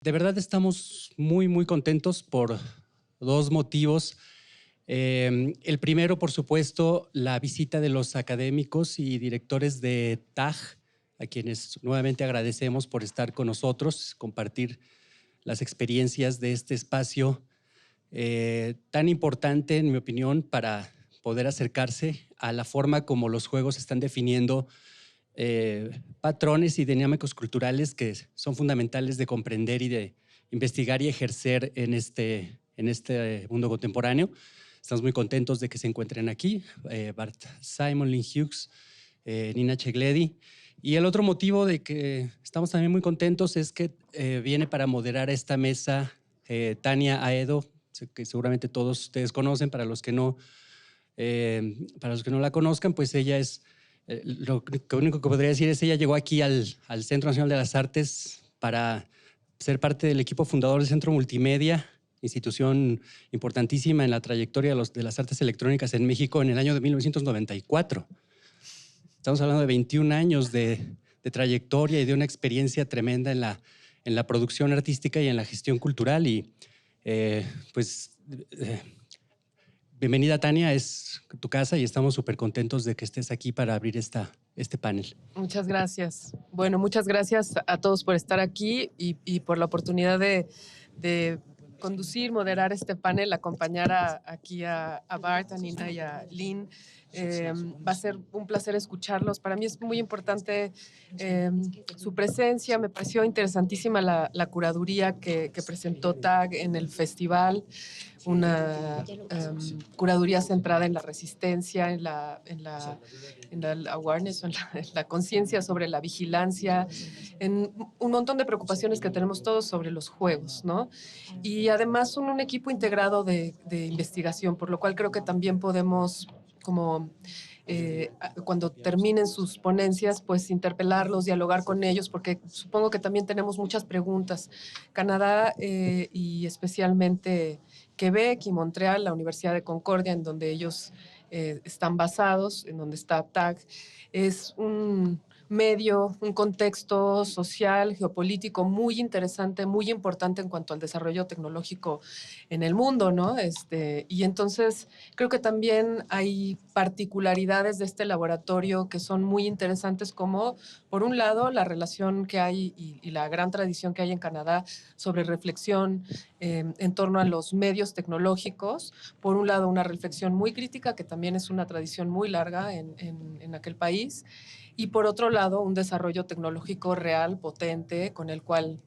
de verdad estamos muy contentos por dos motivos. El primero, por supuesto, la visita de los académicos y directores de TAG, a quienes nuevamente agradecemos por estar con nosotros, compartir las experiencias de este espacio tan importante, en mi opinión, para poder acercarse a la forma como los juegos están definiendo patrones y dinámicos culturales que son fundamentales de comprender y de investigar y ejercer en este mundo contemporáneo. Estamos muy contentos de que se encuentren aquí, Bart Simon, Lynn Hughes, Nina Cegledi. Y el otro motivo de que estamos también muy contentos es que viene para moderar esta mesa Tania Aedo, que seguramente todos ustedes conocen. Para los que no la conozcan, pues ella es, lo único que podría decir es ella llegó aquí al Centro Nacional de las Artes para ser parte del equipo fundador del Centro Multimedia, institución importantísima en la trayectoria de las artes electrónicas en México en el año de 1994. Estamos hablando de 21 años de trayectoria y de una experiencia tremenda en la producción artística y en la gestión cultural. Y bienvenida, Tania, es tu casa y estamos súper contentos de que estés aquí para abrir este panel. Muchas gracias. Bueno, muchas gracias a todos por estar aquí y por la oportunidad de conducir, moderar este panel, acompañar aquí a Bart, a Nina y a Lynn. Va a ser un placer escucharlos. Para mí es muy importante su presencia. Me pareció interesantísima la curaduría que presentó TAG en el festival. Una curaduría centrada en la resistencia, en la awareness, en la conciencia sobre la vigilancia, en un montón de preocupaciones que tenemos todos sobre los juegos, ¿no? Y además son un equipo integrado de investigación, por lo cual creo que también podemos, como cuando terminen sus ponencias, pues interpelarlos, dialogar con ellos, porque supongo que también tenemos muchas preguntas. Canadá y especialmente Quebec y Montreal, la Universidad de Concordia, en donde ellos están basados, en donde está TAG, es un medio, un contexto social, geopolítico muy interesante, muy importante en cuanto al desarrollo tecnológico en el mundo, ¿no? Y entonces creo que también hay particularidades de este laboratorio que son muy interesantes, como por un lado la relación que hay y la gran tradición que hay en Canadá sobre reflexión en torno a los medios tecnológicos. Por un lado, una reflexión muy crítica, que también es una tradición muy larga en aquel país. Y por otro lado, un desarrollo tecnológico real, potente, con el cual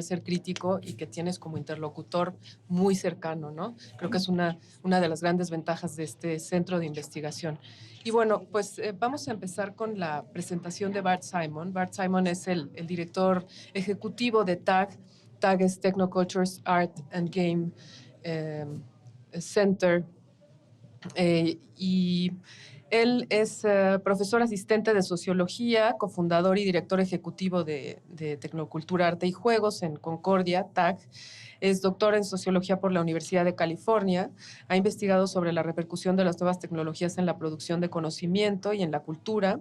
ser crítico y que tienes como interlocutor muy cercano, ¿no? Creo que es una de las grandes ventajas de este centro de investigación. Y bueno, pues vamos a empezar con la presentación de Bart Simon. Bart Simon es el director ejecutivo de TAG. TAG es Technocultures Art and Game Center. Y él es profesor asistente de Sociología, cofundador y director ejecutivo de Tecnocultura, Arte y Juegos en Concordia, TAG. Es doctor en Sociología por la Universidad de California. Ha investigado sobre la repercusión de las nuevas tecnologías en la producción de conocimiento y en la cultura,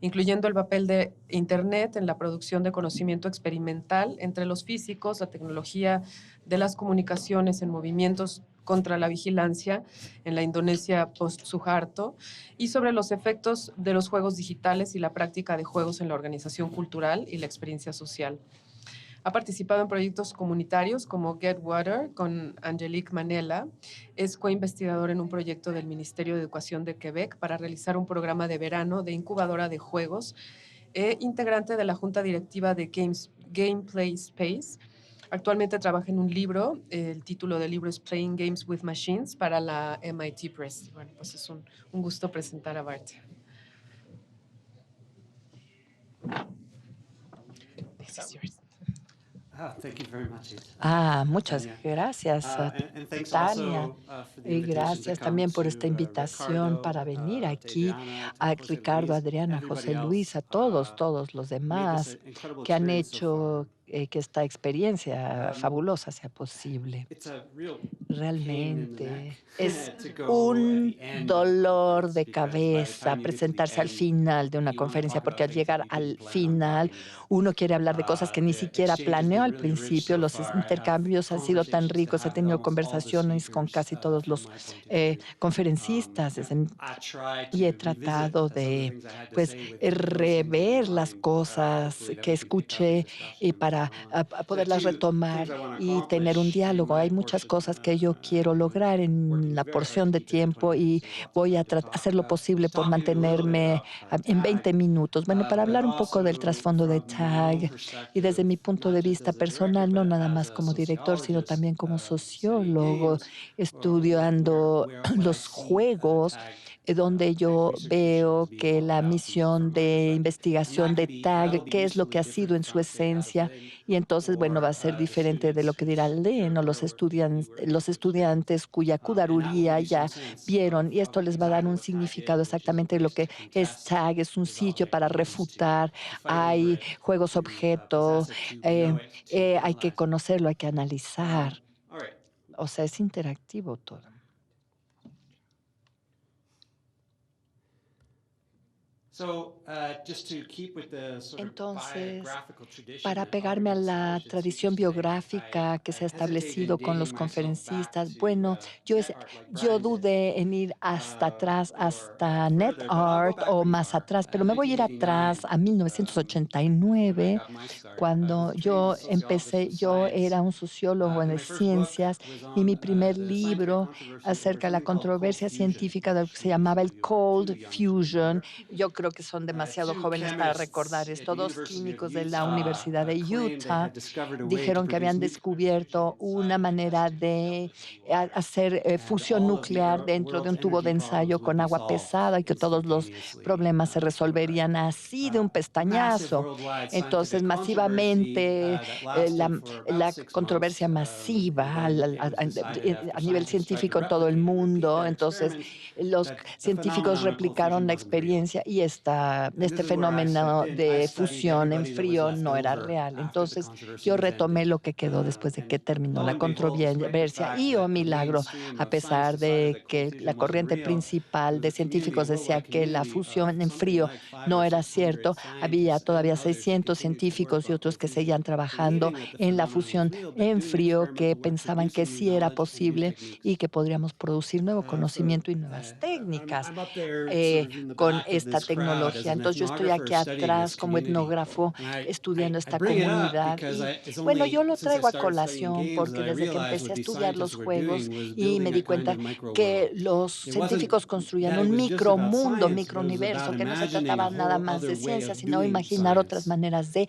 incluyendo el papel de Internet en la producción de conocimiento experimental entre los físicos, la tecnología de las comunicaciones en movimientos contra la vigilancia en la Indonesia post-Suharto, y sobre los efectos de los juegos digitales y la práctica de juegos en la organización cultural y la experiencia social. Ha participado en proyectos comunitarios como Get Water con Angelique Manela. Es coinvestigador en un proyecto del Ministerio de Educación de Quebec para realizar un programa de verano de incubadora de juegos e integrante de la junta directiva de Gameplay Space. Actualmente trabaja en un libro, el título del libro es Playing Games with Machines, para la MIT Press. Bueno, pues es un gusto presentar a Bart. This is yours. Muchas gracias, Tania. Y gracias también por esta invitación para venir aquí, a Ricardo, Adriana, José Luis, a todos los demás que han hecho que esta experiencia fabulosa sea posible. Realmente es un dolor de cabeza presentarse al final de una conferencia, porque al llegar al final uno quiere hablar de cosas que ni siquiera planeó al principio. Los intercambios han sido tan ricos. He tenido conversaciones con casi todos los conferencistas y he tratado de, pues, rever las cosas que escuché y para poderlas retomar y tener un diálogo. Hay muchas cosas que yo quiero lograr en la porción de tiempo y voy a hacer lo posible por mantenerme en 20 minutos. Bueno, para hablar un poco del trasfondo de TAG y desde mi punto de vista personal, no nada más como director, sino también como sociólogo, estudiando los juegos, donde yo veo que la misión de investigación de TAG, qué es lo que ha sido en su esencia, y entonces, bueno, va a ser diferente de lo que dirá Lynn o los estudiantes cuya cudaruría ya vieron, y esto les va a dar un significado exactamente de lo que es TAG, es un sitio para refutar, hay juegos objeto, hay que conocerlo, hay que analizar, o sea, es interactivo todo. Entonces, para pegarme a la tradición biográfica que se ha establecido con los conferencistas, bueno, yo dudé en ir hasta atrás, hasta NetArt o más atrás, pero me voy a ir atrás a 1989, cuando yo empecé. Yo era un sociólogo de ciencias y mi primer libro acerca de la controversia científica de lo que se llamaba el cold fusion. Yo creo que son demasiado jóvenes para recordar esto. Dos químicos de la Universidad de Utah dijeron que habían descubierto una manera de hacer fusión nuclear dentro de un tubo de ensayo con agua pesada y que todos los problemas se resolverían así de un pestañazo. Entonces, masivamente, la controversia masiva a nivel científico en todo el mundo. Entonces, los científicos replicaron la experiencia y este fenómeno de fusión en frío no era real. Entonces, yo retomé lo que quedó después de que terminó la controversia y, oh milagro, a pesar de que la corriente principal de científicos decía que la fusión en frío no era cierto, había todavía 600 científicos y otros que seguían trabajando en la fusión en frío, que pensaban que sí era posible y que podríamos producir nuevo conocimiento y nuevas técnicas con esta tecnología. Entonces yo estoy aquí atrás como etnógrafo estudiando esta comunidad y bueno, yo lo traigo a colación porque desde que empecé a estudiar los juegos y me di cuenta que los científicos construían un micromundo, microuniverso, que no se trataba nada más de ciencia, sino imaginar otras maneras de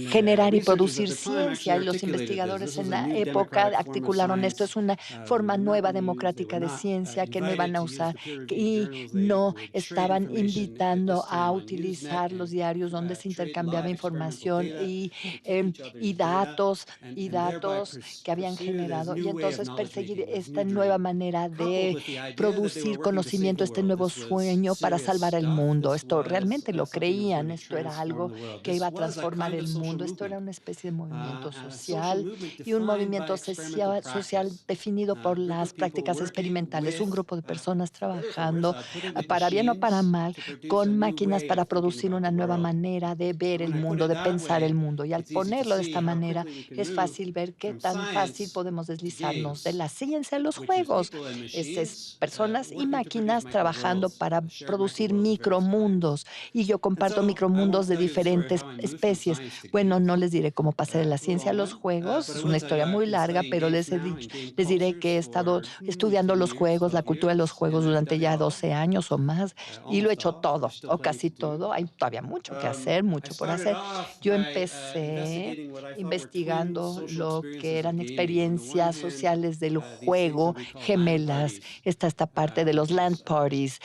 generar y producir ciencia. Y los investigadores en la época articularon esto es una forma nueva democrática de ciencia que no iban a usar y no estaban invitando a utilizar los diarios donde se intercambiaba información y datos que habían generado. Y entonces perseguir esta nueva manera de producir conocimiento, este nuevo sueño para salvar el mundo. Esto realmente lo creían, esto era algo que iba a transformar el mundo, esto era una especie de movimiento social y un movimiento social definido por las prácticas experimentales, un grupo de personas trabajando, para bien o para mal, con máquinas para producir una nueva manera de ver el mundo, de pensar el mundo. Y al ponerlo de esta manera, es fácil ver qué tan fácil podemos deslizarnos de la ciencia a los juegos. Es personas y máquinas trabajando para producir micromundos. Y yo comparto micromundos de diferentes especies. Bueno, no les diré cómo pasé de la ciencia a los juegos, es una historia muy larga, pero les diré que he estado estudiando los juegos, la cultura de los juegos durante ya 12 años o más, y lo he hecho todo, o casi todo. Hay todavía mucho que hacer, mucho por hacer. Yo empecé investigando lo que eran experiencias sociales del juego gemelas. Está esta parte de los land parties,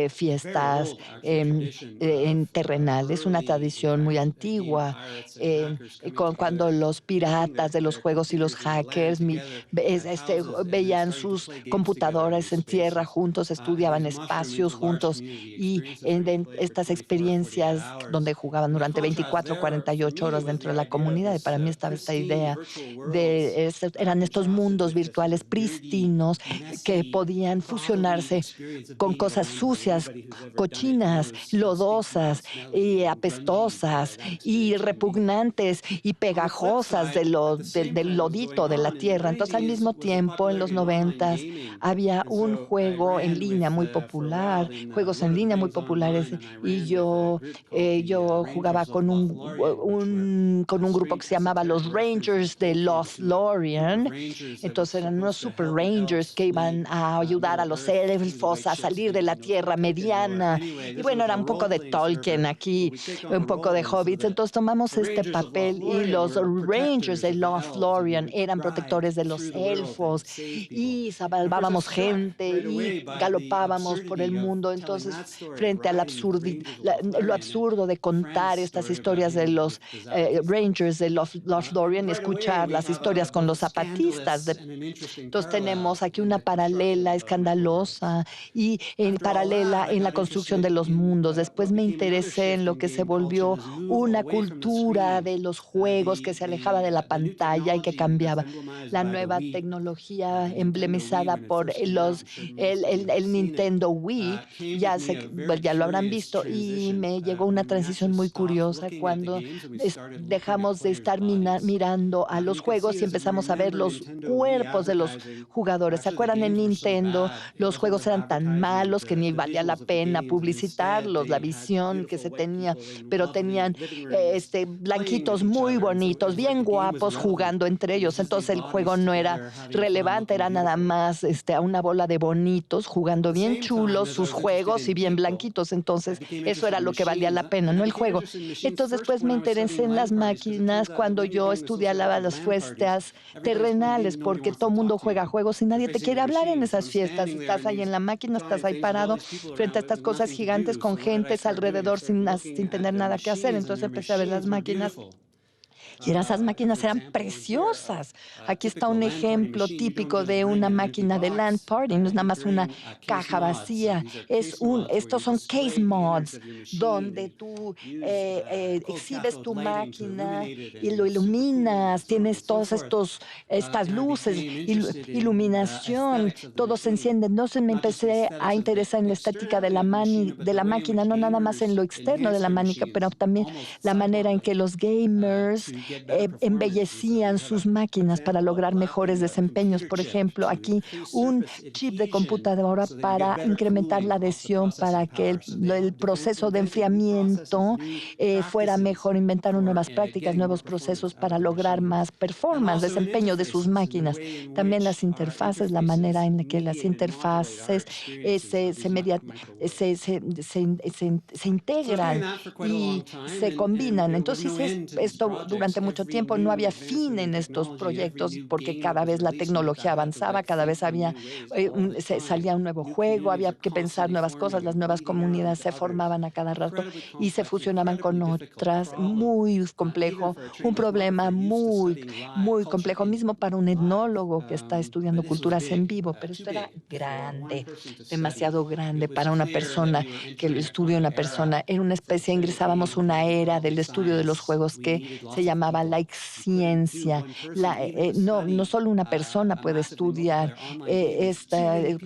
fiestas en terrenales, una tradición muy antigua, cuando los piratas de los juegos y los hackers veían sus computadoras en tierra juntos, estudiaban espacios juntos y estas experiencias donde jugaban durante 24 o 48 horas dentro de la comunidad. Y para mí estaba esta idea eran estos mundos virtuales prístinos que podían fusionarse con cosas sucias, cochinas, lodosas y apestosas y repugnantes y pegajosas del lodito de la tierra. Entonces, al mismo tiempo, en los 90 había un juego en línea muy popular, juegos en línea muy populares, y yo jugaba con con un grupo que se llamaba los Rangers de Lothlorien. Entonces eran unos super rangers que iban a ayudar a los elfos a salir de la Tierra Mediana. Y bueno, era un poco de Tolkien aquí, un poco de hobbits. Entonces tomamos este papel y los Rangers de Lothlorien eran protectores de los elfos y salvábamos gente y galopábamos por el mundo. Entonces, frente al lo absurdo de contar estas historias de los Rangers de Lothlorien y escuchar las historias con los zapatistas. Entonces tenemos aquí una paralela escandalosa y paralela en la construcción de los mundos. Después me interesé en lo que se volvió una cultura de los juegos que se alejaba de la pantalla y que cambiaba. La nueva tecnología emblemizada por el Nintendo Wii, ya lo habrán visto, y me llegó una transición muy curiosa cuando dejamos de estar mirando a los juegos y empezamos a ver los cuerpos de los jugadores. ¿Se acuerdan? En Nintendo los juegos eran tan malos que ni valía la pena publicitarlos, la visión que se tenía, pero tenían blanquitos muy bonitos, bien guapos jugando entre ellos. Entonces el juego no era relevante, era nada más a una bola de bonitos jugando bien chulos sus juegos y bien blanquitos. Entonces eso era lo que valía la pena, no el juego. Entonces después me interesé en las máquinas cuando yo estudiaba las fiestas terrenales, porque todo el mundo juega juegos y nadie te quiere hablar en esas fiestas. Estás ahí en la máquina, estás ahí parado frente a estas cosas gigantes con gentes alrededor sin tener nada que hacer. Entonces empecé a ver las máquinas. Y esas máquinas eran preciosas. Aquí está un ejemplo típico de una máquina de LAN party. No es nada más una caja vacía. Estos son case mods, donde tú exhibes tu máquina y lo iluminas. Tienes todas estas luces, iluminación, todo se enciende. Entonces me empecé a interesar en la estética de la máquina, no nada más en lo externo de la máquina, pero también la manera en que los gamers embellecían sus máquinas para lograr mejores desempeños. Por ejemplo, aquí un chip de computadora para incrementar la adhesión, para que el proceso de enfriamiento fuera mejor. Inventaron nuevas prácticas, nuevos procesos para lograr más performance, desempeño de sus máquinas. También las interfaces, la manera en que las interfaces se integran y se combinan. Entonces, esto durante mucho tiempo no había fin en estos proyectos porque cada vez la tecnología avanzaba, cada vez salía un nuevo juego, había que pensar nuevas cosas, las nuevas comunidades se formaban a cada rato y se fusionaban con otras. Muy complejo, un problema muy, muy complejo, mismo para un etnólogo que está estudiando culturas en vivo, pero esto era grande, demasiado grande para una persona que lo estudia una persona. En una especie ingresábamos una era del estudio de los juegos que se llamaba la ciencia. No solo una persona puede estudiar este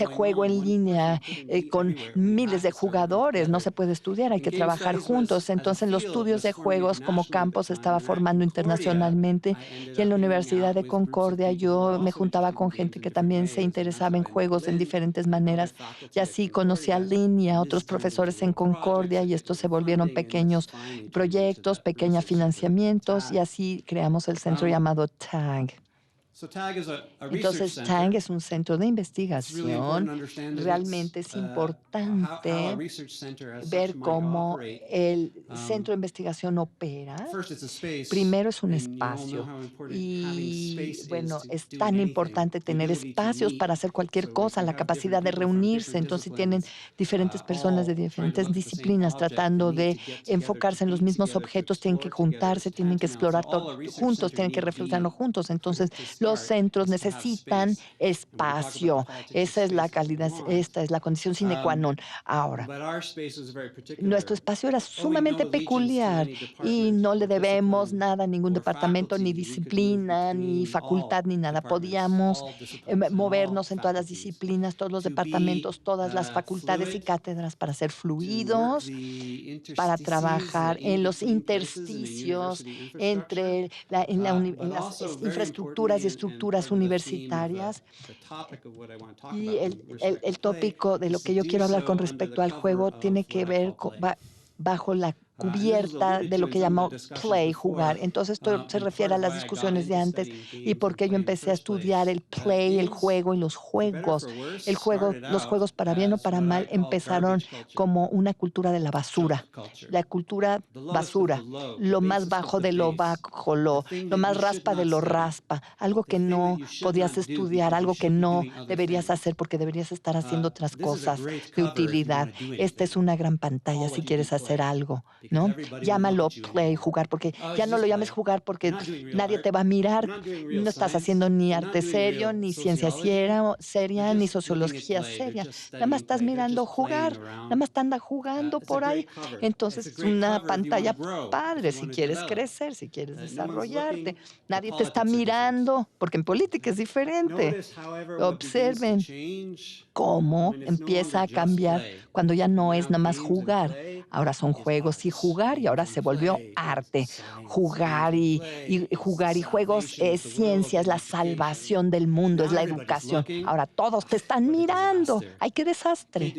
juego en línea con miles de jugadores. No se puede estudiar, hay que trabajar juntos. Entonces, los estudios de juegos como campo se estaba formando internacionalmente, y en la Universidad de Concordia yo me juntaba con gente que también se interesaba en juegos en diferentes maneras, y así conocí a Lynn y a otros profesores en Concordia, y estos se volvieron pequeños proyectos, pequeños financiamientos, y así creamos el centro llamado TAG. Entonces, TAG es un centro de investigación. Realmente es importante ver cómo el centro de investigación opera. Primero es un espacio y, bueno, es tan importante tener espacios para hacer cualquier cosa, la capacidad de reunirse. Entonces, tienen diferentes personas de diferentes disciplinas tratando de enfocarse en los mismos objetos, tienen que juntarse, tienen que explorar todo juntos, tienen que reflexionarlo juntos. Entonces, Los centros necesitan espacio. Esa es la calidad, esta es la condición sine qua non. Ahora, nuestro espacio era sumamente peculiar y no le debemos nada a ningún departamento, ni disciplina, ni facultad, ni nada. Podíamos movernos en todas las disciplinas, todos los departamentos, todas las facultades y cátedras para ser fluidos, para trabajar en los intersticios entre en las infraestructuras y estructuras universitarias. Y el tópico de lo que yo quiero hablar con respecto al juego tiene que ver bajo la cubierta de lo que llamó play, jugar. Entonces, esto se refiere a las discusiones de antes y por qué yo empecé a estudiar el play, el juego y los juegos. Los juegos para bien o para mal empezaron como una cultura de la basura. La cultura basura, lo más bajo de lo bajo, lo más raspa de lo raspa, algo que no podías estudiar, algo que no deberías hacer porque deberías estar haciendo otras cosas de utilidad. Esta es una gran pantalla si quieres hacer algo, ¿no? Llámalo play, jugar, porque ya no lo llames jugar porque nadie te va a mirar. No estás haciendo ni arte serio, ni ciencia seria, ni sociología seria. Nada más estás mirando jugar, nada más te anda jugando por ahí. Entonces es una pantalla padre si quieres crecer, si quieres desarrollarte. Nadie te está mirando, porque en política es diferente. Observen cómo empieza a cambiar cuando ya no es nada más jugar. Ahora son juegos y jugar, y ahora se volvió arte. Jugar y juegos es ciencia, es la salvación del mundo, es la educación. Ahora todos te están mirando. ¡Ay, qué desastre!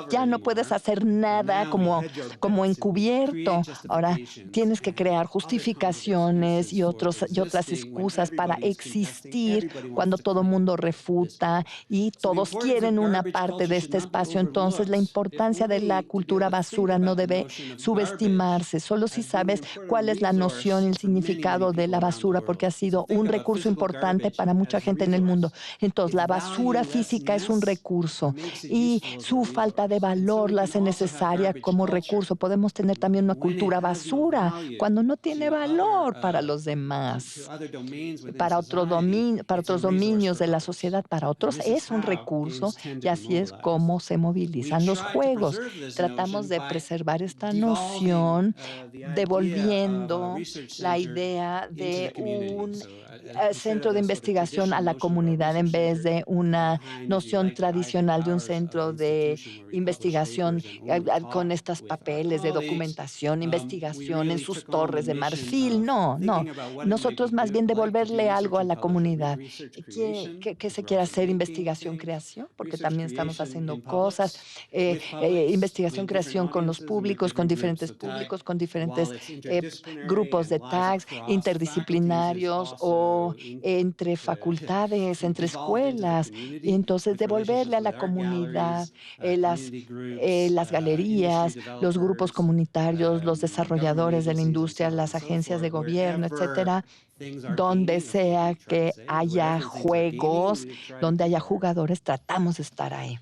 Ya no puedes hacer nada como encubierto. Ahora tienes que crear justificaciones y otras excusas para existir cuando todo el mundo refuta y todos quieren una parte de este espacio. Entonces, la importancia de la cultura basura no debe subestimarse. Solo si sabes cuál es la noción y el significado de la basura, porque ha sido un recurso importante para mucha gente en el mundo. Entonces, la basura física es un recurso y su falta de valor la hace necesaria como recurso. Podemos tener también una cultura basura cuando no tiene valor para los demás, para otros dominios de la sociedad, para otros es un recurso, y así es como se movilizan los juegos. Tratamos de preservar esta noción, devolviendo la idea de un centro de investigación a la comunidad en vez de una noción tradicional de un centro de investigación con estos papeles de documentación, investigación en sus torres de marfil. No. Nosotros más bien devolverle algo a la comunidad. ¿Qué se quiere hacer? Investigación, creación, porque también estamos haciendo cosas. Investigación, creación con los públicos, con diferentes grupos de tags interdisciplinarios o entre facultades, entre escuelas. Y entonces devolverle a la comunidad las galerías, los grupos comunitarios, los desarrolladores de la industria, las agencias de gobierno, etcétera, donde sea que haya juegos, donde haya jugadores, tratamos de estar ahí.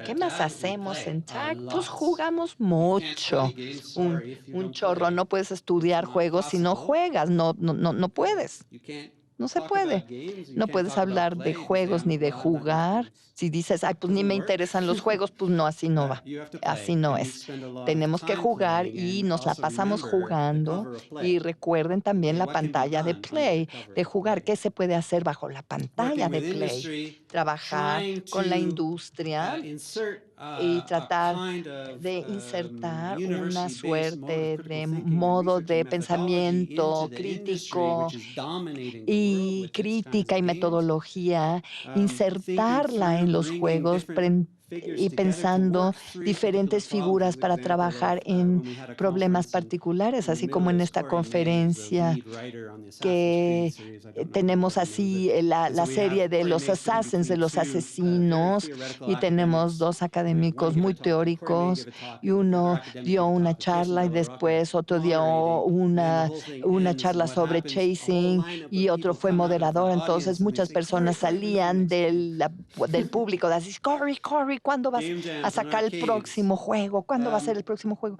¿Qué más hacemos en TAG? Pues jugamos mucho, un chorro. No puedes estudiar juegos si no juegas, no puedes. No se puede. No puedes hablar de juegos ni de jugar. Si dices, ay, pues ni me interesan los juegos, pues no, así no va. Así no es. Tenemos que jugar y nos la pasamos jugando. Y recuerden también la pantalla de play, de jugar. ¿Qué se puede hacer bajo la pantalla de play? Trabajar con la industria y tratar de insertar una suerte de modo de pensamiento crítico y crítica y metodología, insertarla en los juegos y pensando diferentes figuras para trabajar en problemas particulares, así como en esta conferencia que tenemos así la serie de los assassins, de los asesinos, y tenemos dos académicos muy teóricos y uno dio una charla y después otro dio una charla sobre chasing y otro fue moderador. Entonces muchas personas salían del público de así, Corey, ¿cuándo vas a sacar el próximo juego? ¿Cuándo va a ser el próximo juego?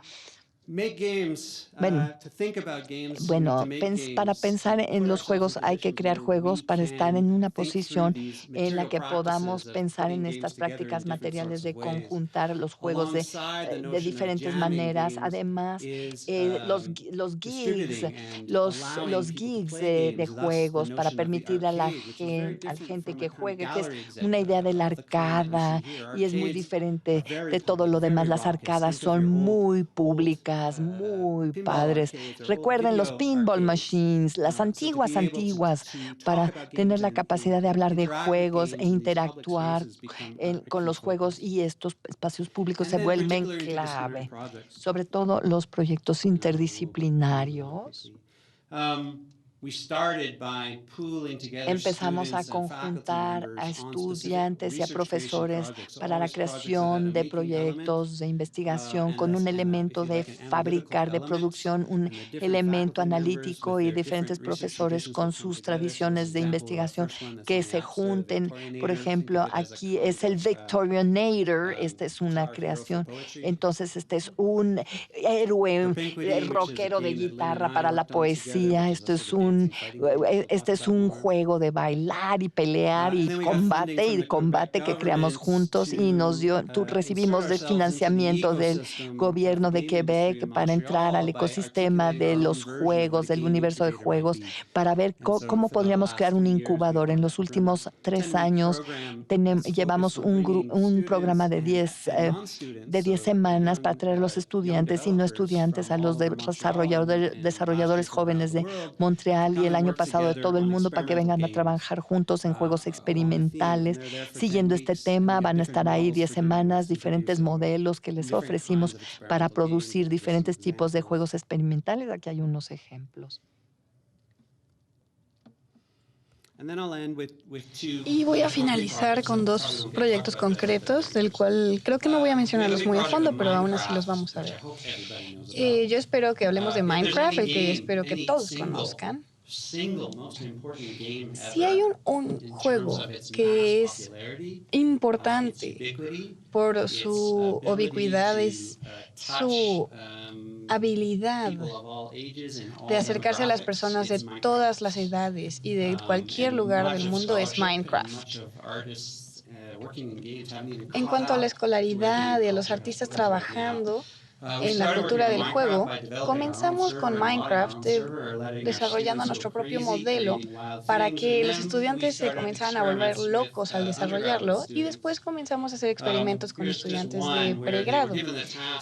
Bueno, para pensar en los juegos hay que crear juegos para estar en una posición en la que podamos pensar en estas prácticas materiales de conjuntar los juegos de diferentes maneras. Además, los gigs, los gigs de juegos para permitir a a la gente que juegue, que es una idea de la arcada y es muy diferente de todo lo demás. Las arcadas son muy públicas, muy padres. Recuerden los pinball machines, las antiguas, para tener la capacidad de hablar de juegos e interactuar con los juegos, y estos espacios públicos se vuelven clave, sobre todo los proyectos interdisciplinarios. Empezamos a conjuntar a estudiantes y a profesores para la creación de proyectos de investigación con un elemento de fabricar, de producción, un elemento analítico, y diferentes profesores con sus tradiciones de investigación que se junten. Por ejemplo, aquí es el Victorianator, esta es una creación. Entonces, este es un héroe rockero de guitarra para la poesía. Este es un juego de bailar y pelear y combate que creamos juntos, y recibimos de financiamiento del gobierno de Quebec para entrar al ecosistema de los juegos, del universo de juegos, para ver cómo podríamos crear un incubador. En los últimos 3 años llevamos un programa de 10 semanas para traer a los estudiantes y no estudiantes, a los desarrolladores jóvenes de Montreal y el año pasado de todo el mundo, para que vengan a trabajar juntos en juegos experimentales. Siguiendo este tema, van a estar ahí 10 semanas, diferentes modelos que les ofrecimos para producir diferentes tipos de juegos experimentales. Aquí hay unos ejemplos. Y voy a finalizar con 2 proyectos concretos, del cual creo que no voy a mencionarlos muy a fondo, pero aún así los vamos a ver. Yo espero que hablemos de Minecraft, el que espero que todos conozcan. Si hay un juego que es importante por su ubicuidad, es su habilidad de acercarse a las personas de todas las edades y de cualquier lugar del mundo, es Minecraft. En cuanto a la escolaridad y a los artistas trabajando en la cultura del juego, comenzamos con Minecraft desarrollando nuestro propio modelo para que los estudiantes se comenzaran a volver locos al desarrollarlo, y después comenzamos a hacer experimentos con estudiantes de pregrado.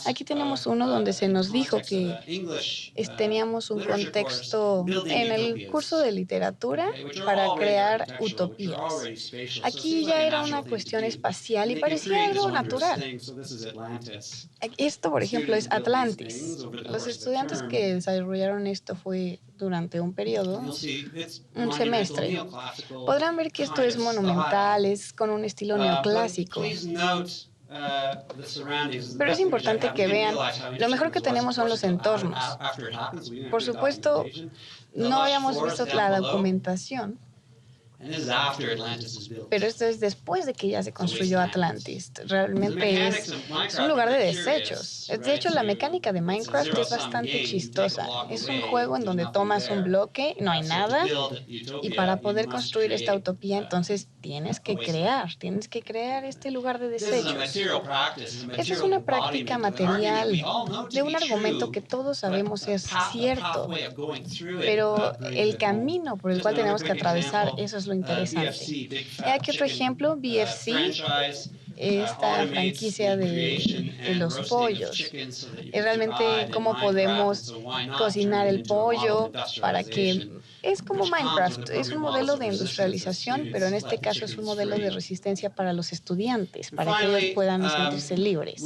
Aquí tenemos uno donde se nos dijo que teníamos un contexto en el curso de literatura para crear utopías. Aquí ya era una cuestión espacial y parecía algo natural. Esto, por ejemplo, es Atlantis. Los estudiantes que desarrollaron esto fue durante un periodo, un semestre. Podrán ver que esto es monumental, es con un estilo neoclásico. Pero es importante que vean, lo mejor que tenemos son los entornos. Por supuesto, no habíamos visto la documentación, pero esto es después de que ya se construyó Atlantis. Realmente es un lugar de desechos. De hecho, la mecánica de Minecraft es bastante chistosa. Es un juego en donde tomas un bloque, no hay nada, y para poder construir esta utopía, entonces tienes que crear este lugar de desechos. Esta es una práctica material de un argumento que todos sabemos es cierto, pero el camino por el cual tenemos que atravesar, eso es lo interesante. Aquí otro ejemplo, BFC, esta franquicia de los pollos. Es realmente cómo podemos cocinar el pollo para que... Es como Minecraft, es un modelo de industrialización, pero en este caso es un modelo de resistencia para los estudiantes, para que ellos puedan sentirse libres.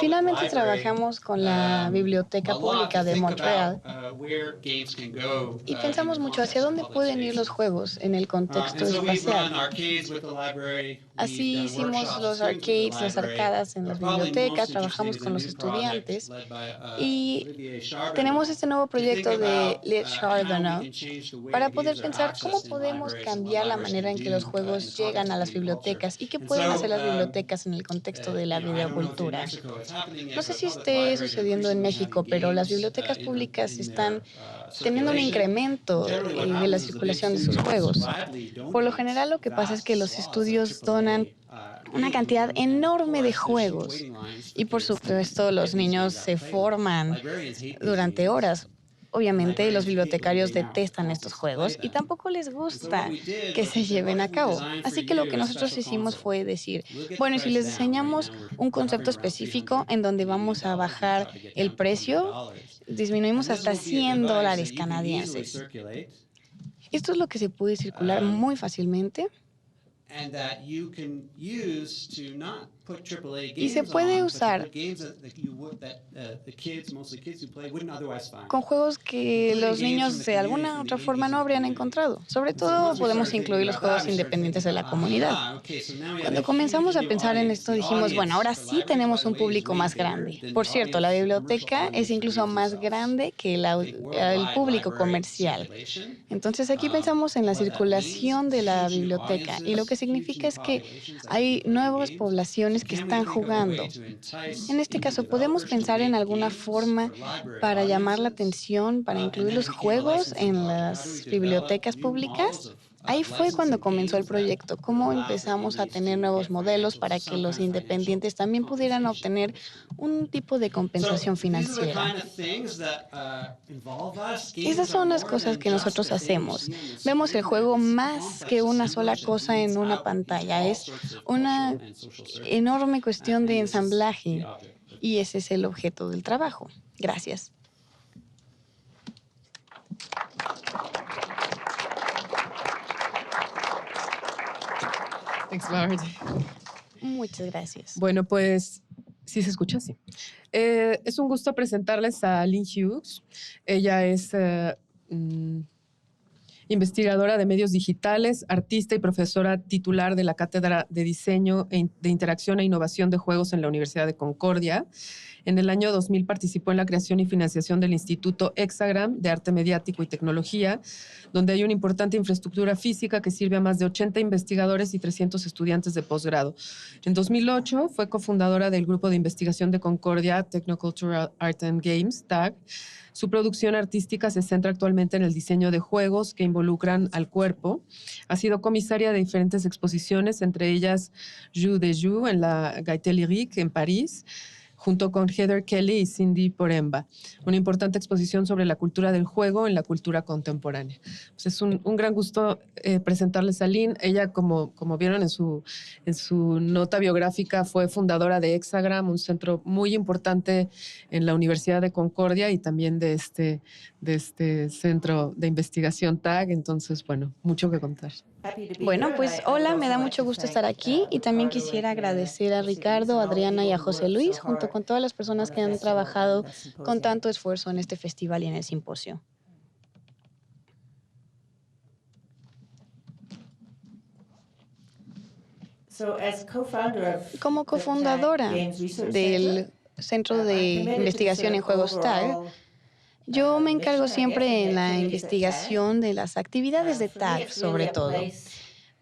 Finalmente trabajamos con la Biblioteca Pública de Montreal y pensamos mucho hacia dónde pueden ir los juegos en el contexto espacial. Así hicimos los arcades, las arcadas en las bibliotecas, trabajamos con los estudiantes y tenemos este nuevo proyecto de Les Chardonnay. bueno para poder pensar cómo podemos cambiar la manera en que los juegos llegan a las bibliotecas y qué pueden hacer las bibliotecas en el contexto de la videocultura. No sé si esté sucediendo en México, pero las bibliotecas públicas están teniendo un incremento de la circulación de sus juegos. Por lo general, lo que pasa es que los estudios donan una cantidad enorme de juegos y, por supuesto, los niños se forman durante horas. Obviamente, los bibliotecarios detestan estos juegos y tampoco les gusta que se lleven a cabo. Así que lo que nosotros hicimos fue decir, bueno, y si les diseñamos un concepto específico en donde vamos a bajar el precio, disminuimos hasta $100 canadienses. Esto es lo que se puede circular muy fácilmente. Y se puede usar con juegos que los niños de alguna otra forma no habrían encontrado. Sobre todo podemos incluir los juegos independientes de la comunidad. Cuando comenzamos a pensar en esto dijimos, bueno, ahora sí tenemos un público más grande. Por cierto, la biblioteca es incluso más grande que el público comercial. Entonces aquí pensamos en la circulación de la biblioteca y lo que significa es que hay nuevas poblaciones que están jugando. En este caso, ¿podemos pensar en alguna forma para llamar la atención, para incluir los juegos en las bibliotecas públicas? Ahí fue cuando comenzó el proyecto, cómo empezamos a tener nuevos modelos para que los independientes también pudieran obtener un tipo de compensación financiera. Esas son las cosas que nosotros hacemos. Vemos el juego más que una sola cosa en una pantalla. Es una enorme cuestión de ensamblaje y ese es el objeto del trabajo. Gracias. Thanks, Bart. Muchas gracias. Bueno, pues sí se escucha, sí. Es un gusto presentarles a Lynn Hughes. Ella es investigadora de medios digitales, artista y profesora titular de la Cátedra de Diseño de Interacción e Innovación de Juegos en la Universidad de Concordia. En el año 2000 participó en la creación y financiación del Instituto Hexagram de Arte Mediático y Tecnología, donde hay una importante infraestructura física que sirve a más de 80 investigadores y 300 estudiantes de posgrado. En 2008 fue cofundadora del Grupo de Investigación de Concordia, Technocultural Art and Games, TAG. Su producción artística se centra actualmente en el diseño de juegos que involucran al cuerpo. Ha sido comisaria de diferentes exposiciones, entre ellas Jeux de Jeux en la Gaieté Lyrique en París, junto con Heather Kelly y Cindy Poremba, una importante exposición sobre la cultura del juego en la cultura contemporánea. Pues es un gran gusto presentarles a Lynn. Ella, como vieron en su nota biográfica, fue fundadora de Hexagram, un centro muy importante en la Universidad de Concordia y también de este centro de investigación TAG. Entonces, bueno, mucho que contar. Bueno, pues hola, me da mucho gusto estar aquí y también quisiera agradecer a Ricardo, a Adriana y a José Luis, junto con todas las personas que han trabajado con tanto esfuerzo en este festival y en el simposio. Como cofundadora del Centro de Investigación en Juegos TAG, yo me encargo siempre en la investigación de las actividades de TAG, sobre todo.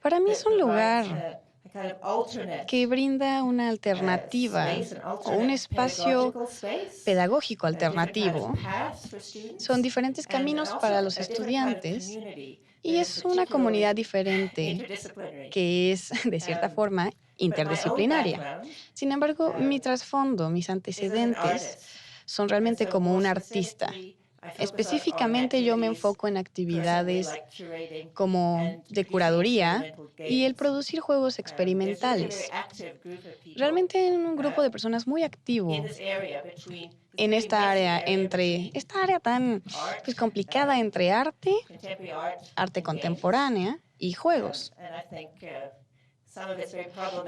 Para mí es un lugar que brinda una alternativa o un espacio pedagógico alternativo. Son diferentes caminos para los estudiantes y es una comunidad diferente que es, de cierta forma, interdisciplinaria. Sin embargo, mi trasfondo, mis antecedentes son realmente como un artista. Específicamente yo me enfoco en actividades como de curaduría y el producir juegos experimentales. Realmente en un grupo de personas muy activo en esta área, tan complicada entre arte contemporánea y juegos.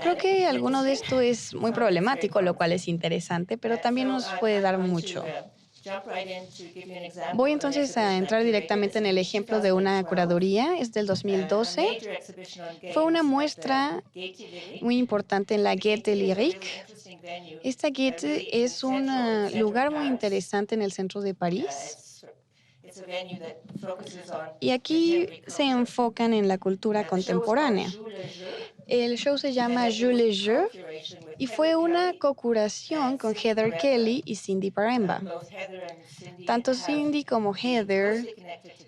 Creo que alguno de esto es muy problemático, lo cual es interesante, pero también nos puede dar mucho. Voy entonces a entrar directamente en el ejemplo de una curaduría. Es del 2012. Fue una muestra muy importante en la Gaieté Lyrique. Esta Gaieté es un lugar muy interesante en el centro de París. Y aquí se enfocan en la cultura contemporánea. El show se llama Jeux les Jeux y fue una co-curación con Heather Kelly y Cindy Paremba. Tanto Cindy como Heather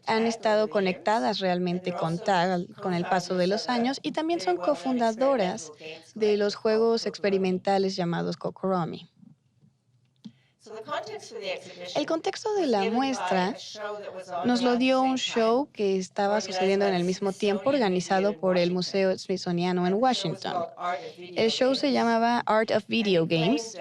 han estado conectadas realmente con TAG con el paso de los años y también son cofundadoras de los juegos experimentales llamados Kokoromi. El contexto de la muestra nos lo dio un show que estaba sucediendo en el mismo tiempo, organizado por el Museo Smithsoniano en Washington. El show se llamaba Art of Video Games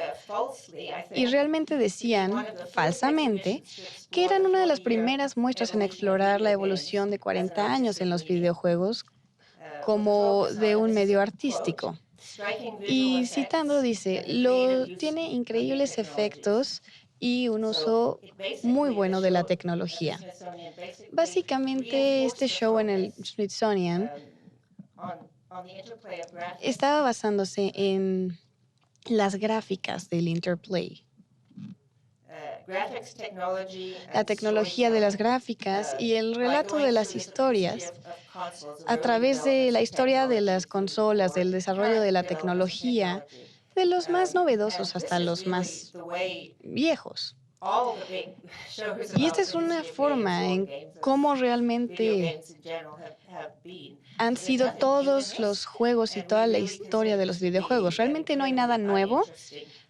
y realmente decían, falsamente, que eran una de las primeras muestras en explorar la evolución de 40 años en los videojuegos como de un medio artístico. Y citando, dice, tiene increíbles efectos y un uso muy bueno de la tecnología. Básicamente, este show en el Smithsonian estaba basándose en las gráficas del interplay. La tecnología de las gráficas y el relato de las historias a través de la historia de las consolas, del desarrollo de la tecnología, de los más novedosos hasta los más viejos. Y esta es una forma en cómo realmente han sido todos los juegos y toda la historia de los videojuegos. Realmente no hay nada nuevo.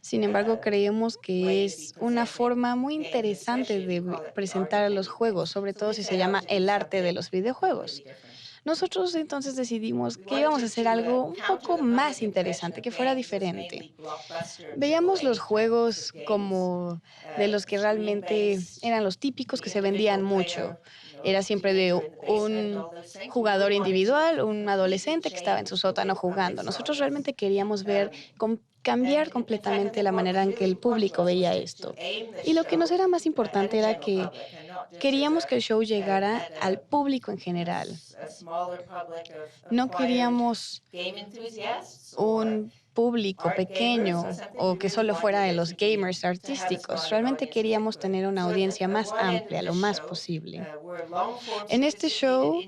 Sin embargo, creemos que es una forma muy interesante de presentar los juegos, sobre todo si se llama el arte de los videojuegos. Nosotros entonces decidimos que íbamos a hacer algo un poco más interesante, que fuera diferente. Veíamos los juegos como de los que realmente eran los típicos que se vendían mucho. Era siempre de un jugador individual, un adolescente que estaba en su sótano jugando. Nosotros realmente queríamos cambiar completamente la manera en que el público veía esto. Y lo que nos era más importante era que queríamos que el show llegara al público en general. No queríamos un público pequeño o que solo fuera de los gamers artísticos. Realmente queríamos tener una audiencia más amplia, lo más posible. En este show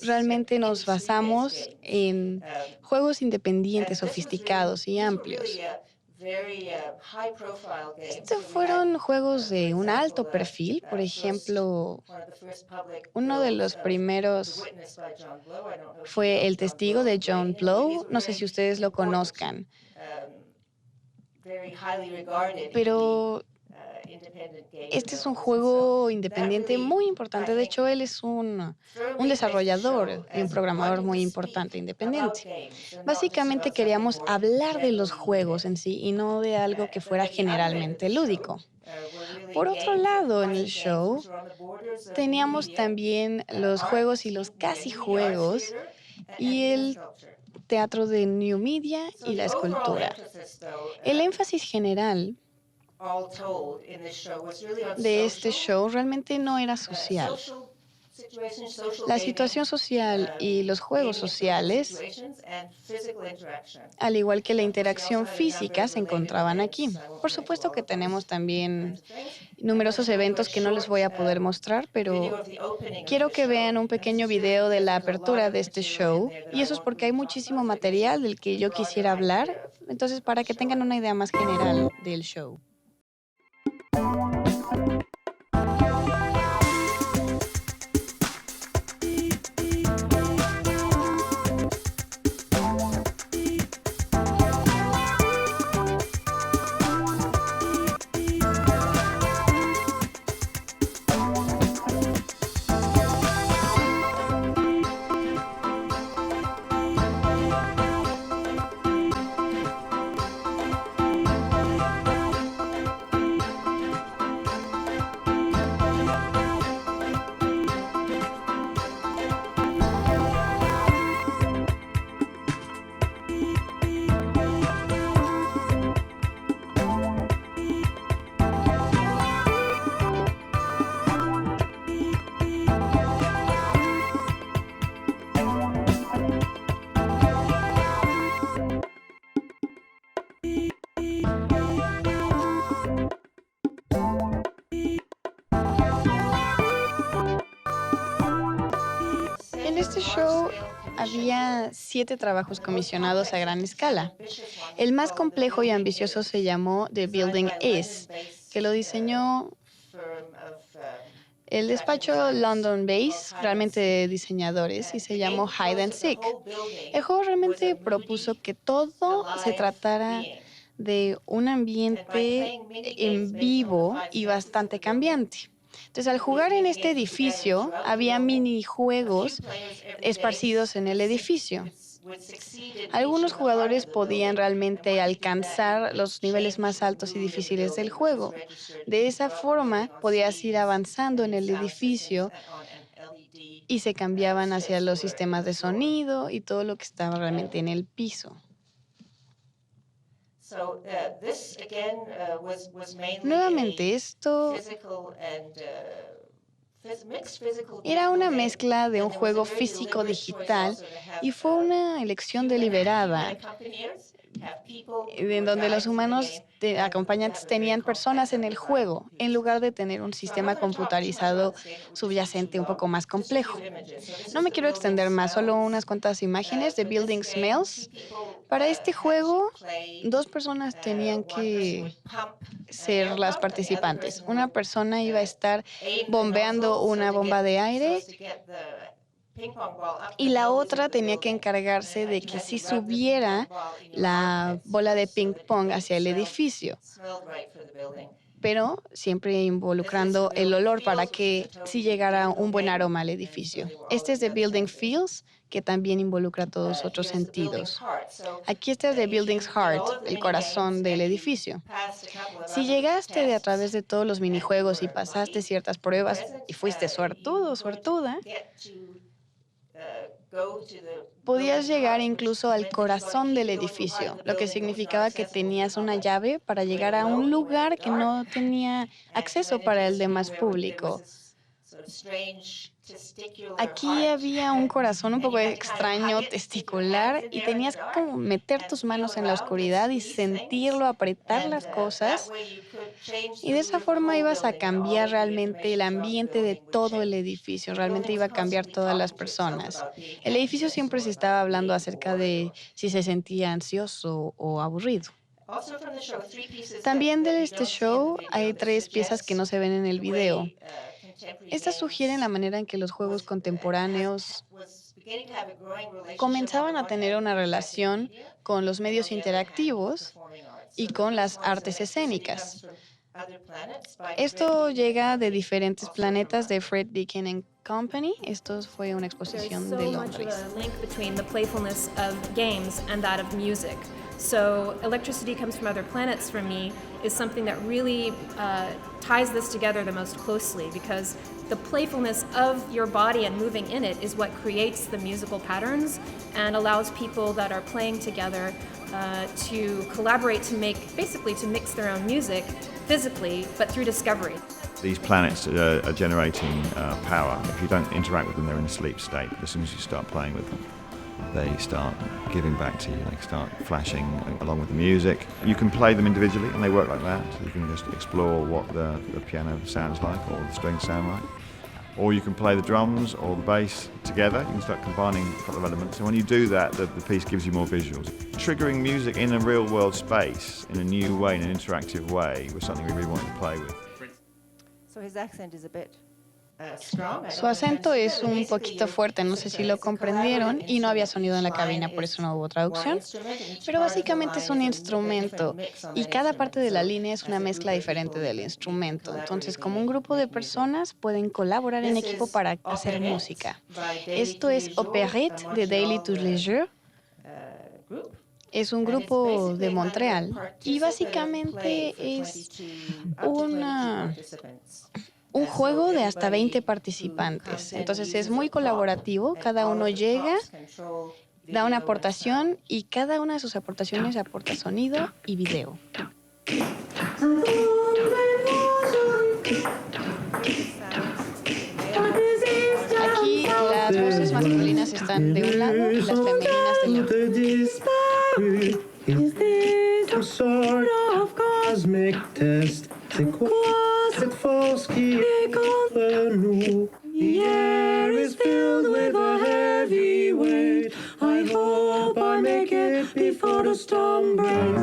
realmente nos basamos en juegos independientes, sofisticados y amplios. Estos fueron juegos de un alto perfil. Por ejemplo, uno de los primeros fue El Testigo de John Blow. No sé si ustedes lo conozcan, pero este es un juego independiente muy importante. De hecho, él es un desarrollador y un programador muy importante independiente. Básicamente queríamos hablar de los juegos en sí y no de algo que fuera generalmente lúdico. Por otro lado, en el show teníamos también los juegos y los casi juegos y el teatro de New Media y la escultura. El énfasis general de este show realmente no era social. La situación social y los juegos sociales, al igual que la interacción física, se encontraban aquí. Por supuesto que tenemos también numerosos eventos que no les voy a poder mostrar, pero quiero que vean un pequeño video de la apertura de este show, y eso es porque hay muchísimo material del que yo quisiera hablar, entonces para que tengan una idea más general del show. tenía 7 trabajos comisionados a gran escala. El más complejo y ambicioso se llamó The Building Is, que lo diseñó el despacho London Base, realmente de diseñadores, y se llamó Hide and Seek. El juego realmente propuso que todo se tratara de un ambiente en vivo y bastante cambiante. Entonces, al jugar en este edificio, había minijuegos esparcidos en el edificio. Algunos jugadores podían realmente alcanzar los niveles más altos y difíciles del juego. De esa forma, podías ir avanzando en el edificio y se cambiaban hacia los sistemas de sonido y todo lo que estaba realmente en el piso. Nuevamente, esto era una mezcla de un juego físico-digital y fue una elección deliberada, en donde los humanos acompañantes tenían personas en el juego, en lugar de tener un sistema computarizado subyacente un poco más complejo. No me quiero extender más, solo unas cuantas imágenes de Building Smells. Para este juego, 2 personas tenían que ser las participantes. Una persona iba a estar bombeando una bomba de aire y la otra tenía que encargarse de que sí subiera la bola de ping pong hacia el edificio, pero siempre involucrando el olor para que sí llegara un buen aroma al edificio. Este es de Building Feels, que también involucra todos otros sentidos. Aquí está el de Building's Heart, el corazón del edificio. Si llegaste a través de todos los minijuegos y pasaste ciertas pruebas y fuiste suertudo o suertuda, podías llegar incluso al corazón del edificio, lo que significaba que tenías una llave para llegar a un lugar que no tenía acceso para el demás público. Aquí había un corazón un poco extraño, testicular, y tenías que como meter tus manos en la oscuridad y sentirlo, apretar las cosas. Y de esa forma ibas a cambiar realmente el ambiente de todo el edificio, realmente iba a cambiar todas las personas. El edificio siempre se estaba hablando acerca de si se sentía ansioso o aburrido. También de este show hay 3 piezas que no se ven en el video. Estas sugieren la manera en que los juegos contemporáneos comenzaban a tener una relación con los medios interactivos y con las artes escénicas. Esto llega de diferentes planetas de Fred Deakin and Company. Esto fue una exposición de Londres. So Electricity Comes from Other Planets for me is something that really ties this together the most closely, because the playfulness of your body and moving in it is what creates the musical patterns and allows people that are playing together to collaborate to mix their own music physically, but through discovery. These planets are generating power. If you don't interact with them, they're in a sleep state. But as soon as you start playing with them, they start giving back to you. They start flashing along with the music. You can play them individually, and they work like that. So you can just explore what the piano sounds like, or the strings sound like. Or you can play the drums or the bass together. You can start combining a couple of elements. And when you do that, the piece gives you more visuals. Triggering music in a real-world space in a new way, in an interactive way, was something we really wanted to play with. So his accent is a bit Su acento es un poquito fuerte, no sé si lo comprendieron, y no había sonido en la cabina, por eso no hubo traducción. Pero básicamente es un instrumento y cada parte de la línea es una mezcla diferente del instrumento. Entonces, como un grupo de personas pueden colaborar en equipo para hacer música. Esto es Opérette de Daily to Leisure. Es un grupo de Montreal y básicamente es un juego de hasta 20 participantes. Entonces es muy colaborativo, cada uno llega, da una aportación y cada una de sus aportaciones aporta sonido y video. Aquí las voces masculinas están de un lado y las femeninas del otro. Is this some sort of cosmic test? C'est quoi cette force qui est contre nous? The air is filled with a heavy weight. I hope I make it before the storm breaks.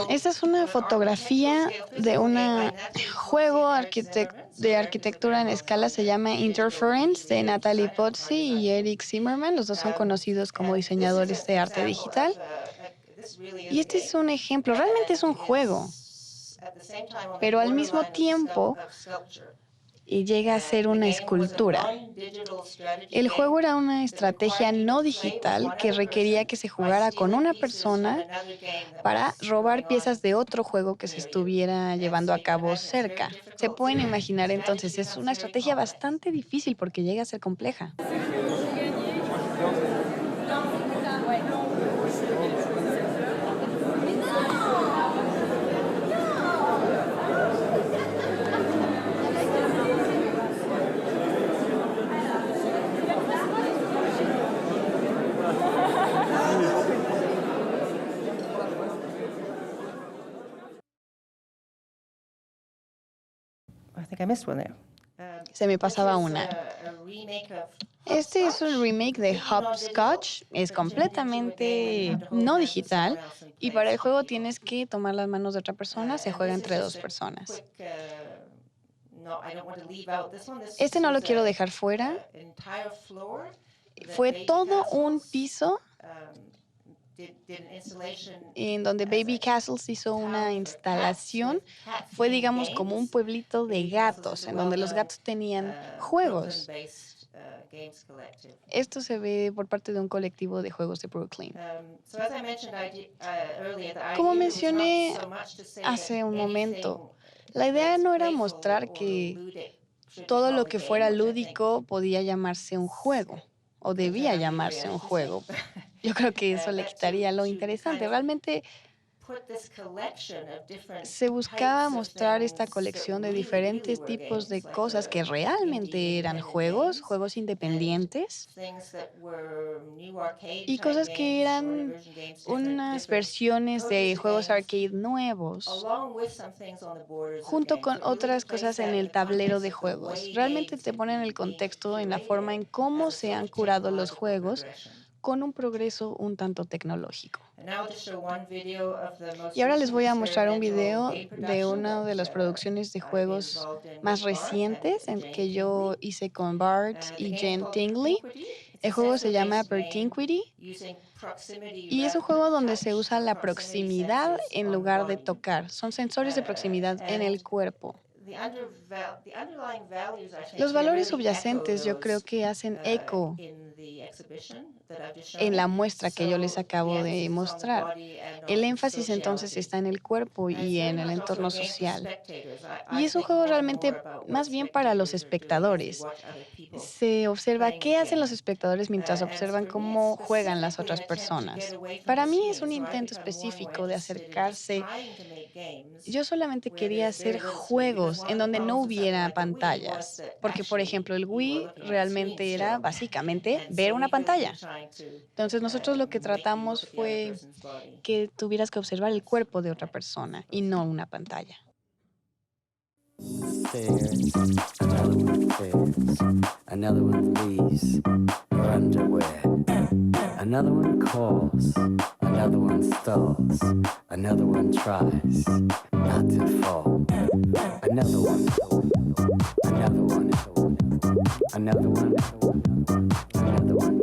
Esta es una fotografía de un juego de arquitectura en escala, se llama Interference, de Natalie Pozzi y Eric Zimmerman. Los dos son conocidos como diseñadores de arte digital. Y este es un ejemplo, realmente es un juego, pero al mismo tiempo llega a ser una escultura. El juego era una estrategia no digital que requería que se jugara con una persona para robar piezas de otro juego que se estuviera llevando a cabo cerca. Se pueden imaginar entonces, es una estrategia bastante difícil porque llega a ser compleja. Se me pasaba una. Este es un remake de Hopscotch. Es completamente no digital. Y para el juego tienes que tomar las manos de otra persona. Se juega entre dos personas. Este no lo quiero dejar fuera. Fue todo un piso en donde Baby Castles hizo una instalación. Fue, digamos, como un pueblito de gatos, en donde los gatos tenían juegos. Esto se ve por parte de un colectivo de juegos de Brooklyn. Como mencioné hace un momento, la idea no era mostrar que todo lo que fuera lúdico podía llamarse un juego, o debía llamarse un juego. Yo creo que eso le quitaría lo interesante. Realmente se buscaba mostrar esta colección de diferentes tipos de cosas que realmente eran juegos independientes, y cosas que eran unas versiones de juegos arcade nuevos, junto con otras cosas en el tablero de juegos. Realmente te ponen el contexto en la forma en cómo se han curado los juegos, con un progreso un tanto tecnológico. Y ahora les voy a mostrar un video de una de las producciones de juegos más recientes que yo hice con Bart y Jen Tingley. El juego se llama Pertinquity y es un juego donde se usa la proximidad en lugar de tocar. Son sensores de proximidad en el cuerpo. Los valores subyacentes yo creo que hacen eco en la muestra que yo les acabo de mostrar. El énfasis entonces está en el cuerpo y en el entorno social. Y es un juego realmente más bien para los espectadores. Se observa qué hacen los espectadores mientras observan cómo juegan las otras personas. Para mí es un intento específico de acercarse. Yo solamente quería hacer juegos en donde no hubiera pantallas, porque por ejemplo el Wii realmente era básicamente ver una pantalla. Entonces nosotros lo que tratamos fue que tuvieras que observar el cuerpo de otra persona y no una pantalla. Stairs, another one fails, another one leaves her underwear, another one calls, another one stalls, another one tries not to fall, another one, another one, another one, another one,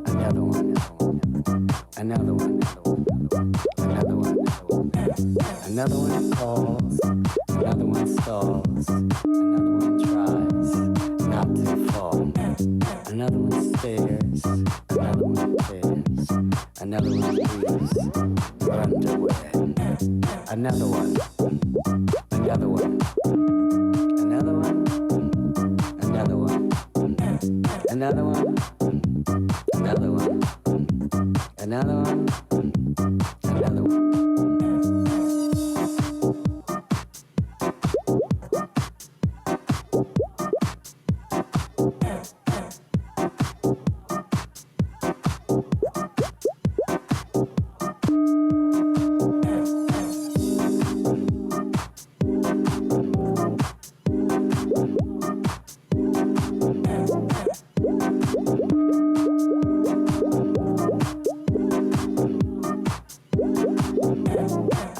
another one, another one, another one. Another one calls, another one stalls, another one tries not to fall. Another one stares, another one fails, another one leaves her underwear. Another one, Another one. Another one. Another one. Another one. Another one. Another one.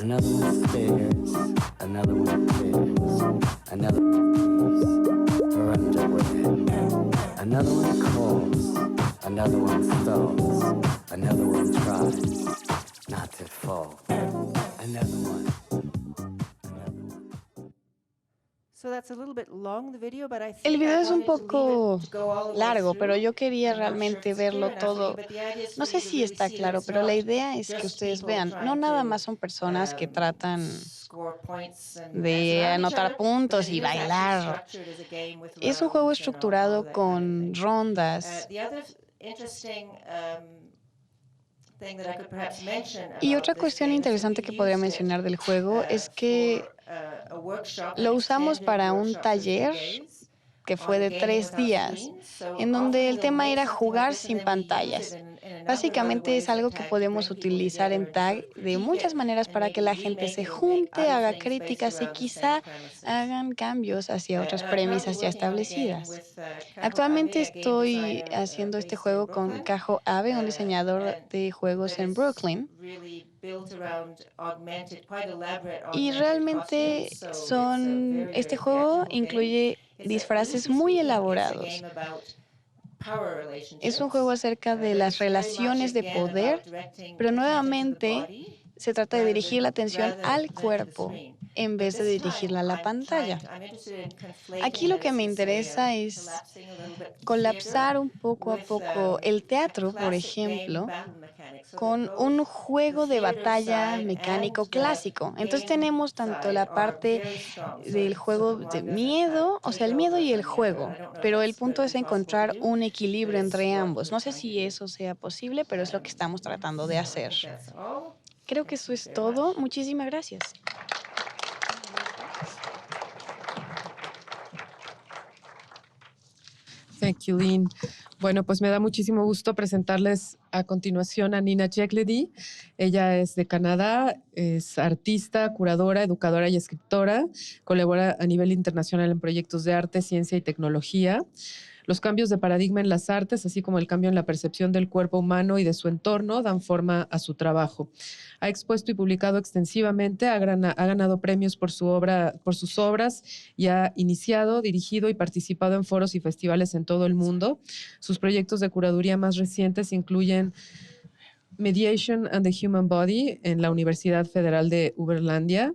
Another one stares, another one tears, another one leaves her underwear. Another one calls, another one stalls, another one tries not to fall. Another one. El video es un poco largo, pero yo quería realmente verlo todo. No sé si está claro, pero la idea es que ustedes vean, no nada más son personas que tratan de anotar puntos y bailar. Es un juego estructurado con rondas. Y otra cuestión interesante que podría mencionar del juego es que lo usamos para un taller que fue de 3 días, en donde el tema era jugar sin pantallas. Básicamente es algo que podemos utilizar en TAG de muchas maneras para que la gente se junte, haga críticas y quizá hagan cambios hacia otras premisas ya establecidas. Actualmente estoy haciendo este juego con Kaho Abe, un diseñador de juegos en Brooklyn. Y realmente este juego incluye disfraces muy elaborados. Es un juego acerca de las relaciones de poder, pero nuevamente se trata de dirigir la atención al cuerpo en vez de dirigirla a la pantalla. Aquí lo que me interesa es colapsar un poco a poco el teatro, por ejemplo, con un juego de batalla mecánico clásico. Entonces tenemos tanto la parte del juego de miedo, o sea, el miedo y el juego, pero el punto es encontrar un equilibrio entre ambos. No sé si eso sea posible, pero es lo que estamos tratando de hacer. Creo que eso es todo. Muchísimas gracias. Thank you, Lynn. Bueno, pues me da muchísimo gusto presentarles a continuación a Nina Jekledy. Ella es de Canadá, es artista, curadora, educadora y escritora. Colabora a nivel internacional en proyectos de arte, ciencia y tecnología. Los cambios de paradigma en las artes, así como el cambio en la percepción del cuerpo humano y de su entorno, dan forma a su trabajo. Ha expuesto y publicado extensivamente, ha ganado premios por sus obras y ha iniciado, dirigido y participado en foros y festivales en todo el mundo. Sus proyectos de curaduría más recientes incluyen Mediation and the Human Body en la Universidad Federal de Uberlândia,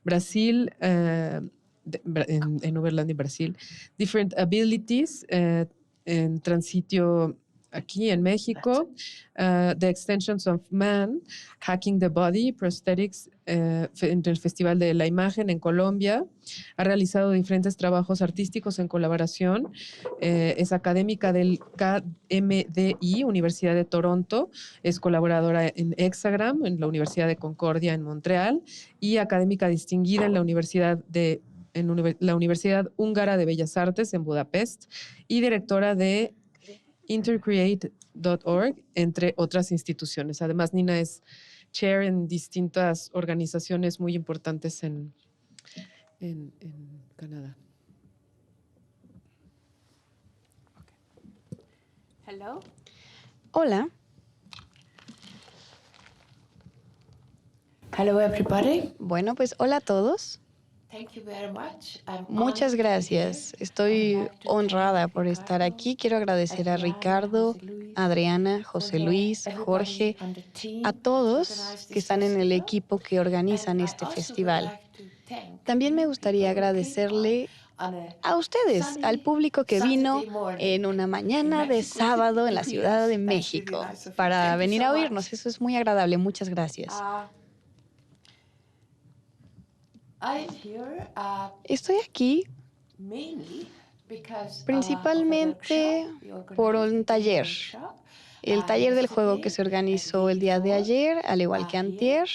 Brasil, en Uberlândia, Brasil, Different Abilities en Transitio aquí en México, The Extensions of Man, Hacking the Body, Prosthetics en el Festival de la Imagen en Colombia. Ha realizado diferentes trabajos artísticos en colaboración. Es académica del KMDI, Universidad de Toronto. Es colaboradora en Hexagram, en la Universidad de Concordia en Montreal, y académica distinguida en la Universidad Húngara de Bellas Artes en Budapest y directora de intercreate.org, entre otras instituciones. Además, Nina es chair en distintas organizaciones muy importantes en Canadá. Hello. Hola. Hello, everybody. Bueno, pues hola a todos. Muchas gracias. Estoy honrada por estar aquí. Quiero agradecer a Ricardo, Adriana, José Luis, Jorge, a todos que están en el equipo que organizan este festival. También me gustaría agradecerle a ustedes, al público que vino en una mañana de sábado en la Ciudad de México para venir a oírnos. Eso es muy agradable. Muchas gracias. Estoy aquí principalmente por un taller. El taller del juego que se organizó el día de ayer, al igual que antier,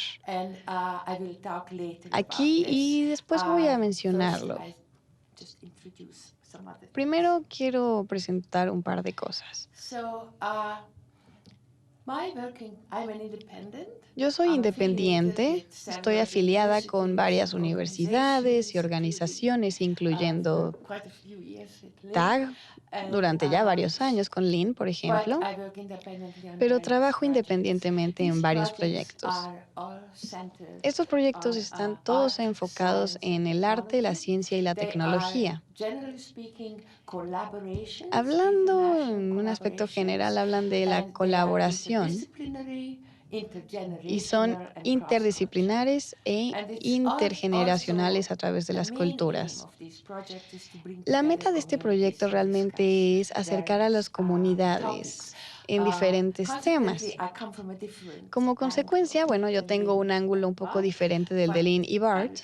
aquí, y después voy a mencionarlo. Primero quiero presentar un par de cosas. Yo soy independiente, estoy afiliada con varias universidades y organizaciones, incluyendo TAG, durante ya varios años con Lynn, por ejemplo, pero trabajo independientemente en varios proyectos. Estos proyectos están todos enfocados en el arte, la ciencia y la tecnología. Hablando en un aspecto general, hablan de la colaboración y son interdisciplinares e intergeneracionales a través de las culturas. La meta de este proyecto realmente es acercar a las comunidades en diferentes temas. Como consecuencia, bueno, yo tengo un ángulo un poco diferente del de Lynn y Bart,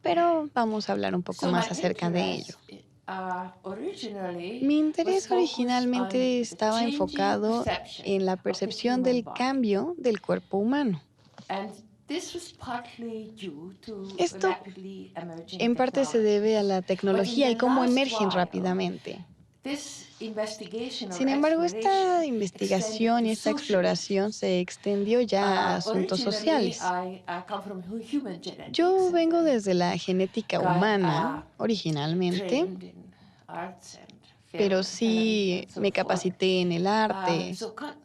pero vamos a hablar un poco más acerca de ello. Mi interés originalmente estaba enfocado en la percepción del cambio del cuerpo humano. Esto en parte se debe a la tecnología y cómo emergen rápidamente. Sin embargo, esta investigación y esta exploración se extendió ya a asuntos sociales. Yo vengo desde la genética humana, originalmente, pero sí me capacité en el arte,